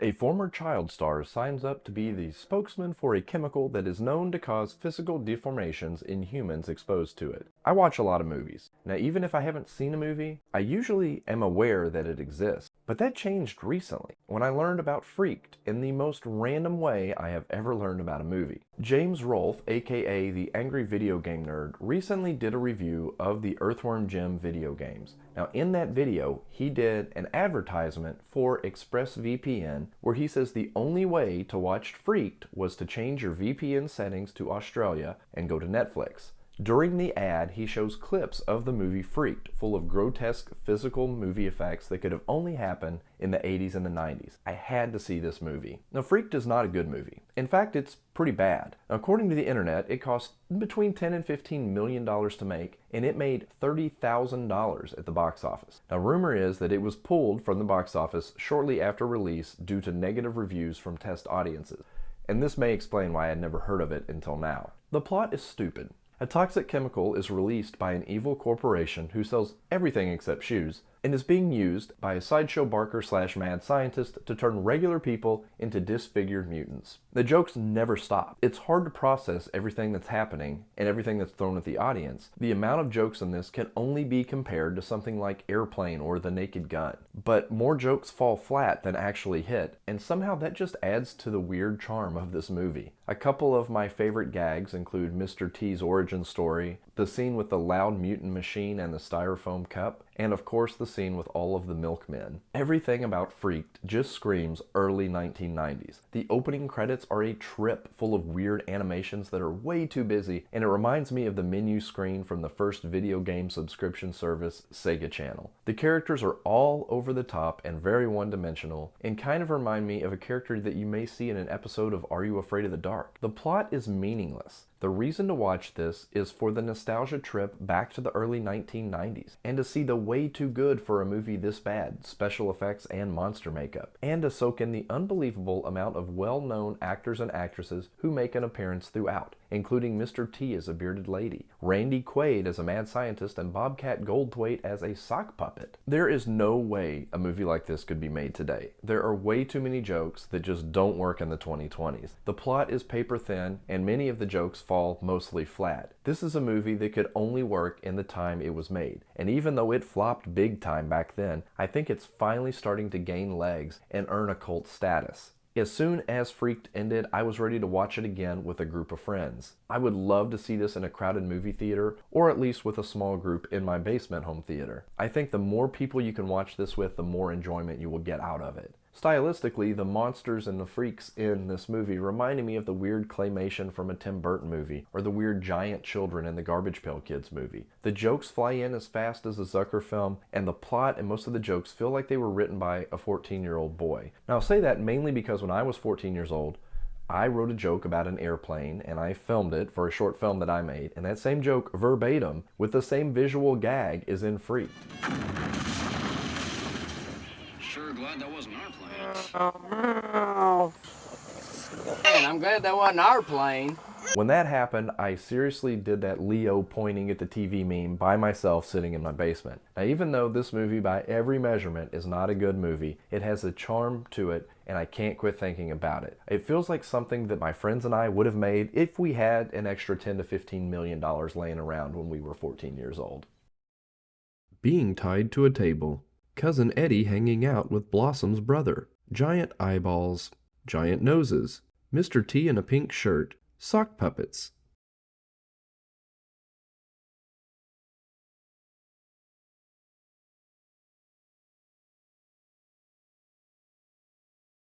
A former child star signs up to be the spokesman for a chemical that is known to cause physical deformations in humans exposed to it. I watch a lot of movies. Now, even if I haven't seen a movie, I usually am aware that it exists. But that changed recently when I learned about Freaked in the most random way I have ever learned about a movie. James Rolfe, aka the Angry Video Game Nerd, recently did a review of the Earthworm Jim video games. Now, in that video, he did an advertisement for ExpressVPN where he says the only way to watch Freaked was to change your VPN settings to Australia and go to Netflix. During the ad, he shows clips of the movie Freaked, full of grotesque physical movie effects that could have only happened in the 80s and the 90s. I had to see this movie. Now, Freaked is not a good movie. In fact, it's pretty bad. Now, according to the internet, it cost between $10 and $15 million to make, and it made $30,000 at the box office. Now, rumor is that it was pulled from the box office shortly after release due to negative reviews from test audiences. And this may explain why I had never heard of it until now. The plot is stupid. A toxic chemical is released by an evil corporation who sells everything except shoes and is being used by a sideshow barker / mad scientist to turn regular people into disfigured mutants. The jokes never stop. It's hard to process everything that's happening and everything that's thrown at the audience. The amount of jokes in this can only be compared to something like Airplane or The Naked Gun. But more jokes fall flat than actually hit, and somehow that just adds to the weird charm of this movie. A couple of my favorite gags include Mr. T's origin story, the scene with the loud mutant machine and the styrofoam cup, and of course the scene with all of the milkmen. Everything about Freaked just screams early 1990s. The opening credits are a trip full of weird animations that are way too busy, and it reminds me of the menu screen from the first video game subscription service, Sega Channel. The characters are all over the top and very one-dimensional, and kind of remind me of a character that you may see in an episode of Are You Afraid of the Dark? The plot is meaningless. The reason to watch this is for the nostalgia trip back to the early 1990s, and to see the way too good for a movie this bad, special effects and monster makeup, and to soak in the unbelievable amount of well-known actors and actresses who make an appearance throughout, including Mr. T as a bearded lady, Randy Quaid as a mad scientist, and Bobcat Goldthwait as a sock puppet. There is no way a movie like this could be made today. There are way too many jokes that just don't work in the 2020s. The plot is paper thin, and many of the jokes fall mostly flat. This is a movie that could only work in the time it was made, and even though it flopped big time back then, I think it's finally starting to gain legs and earn a cult status. As soon as Freaked ended, I was ready to watch it again with a group of friends. I would love to see this in a crowded movie theater, or at least with a small group in my basement home theater. I think the more people you can watch this with, the more enjoyment you will get out of it. Stylistically, the monsters and the freaks in this movie reminded me of the weird claymation from a Tim Burton movie, or the weird giant children in the Garbage Pail Kids movie. The jokes fly in as fast as a Zucker film, and the plot and most of the jokes feel like they were written by a 14-year-old boy. Now, I'll say that mainly because when I was 14 years old, I wrote a joke about an airplane, and I filmed it for a short film that I made, and that same joke, verbatim, with the same visual gag, is in Freaked. Sure glad that wasn't our plane. Man, I'm glad that wasn't our plane. When that happened, I seriously did that Leo pointing at the TV meme by myself sitting in my basement. Now, even though this movie by every measurement is not a good movie, it has a charm to it, and I can't quit thinking about it. It feels like something that my friends and I would have made if we had an extra $10 to $15 million laying around when we were 14 years old. Being tied to a table. Cousin Eddie hanging out with Blossom's brother. Giant eyeballs. Giant noses. Mr. T in a pink shirt. Sock puppets.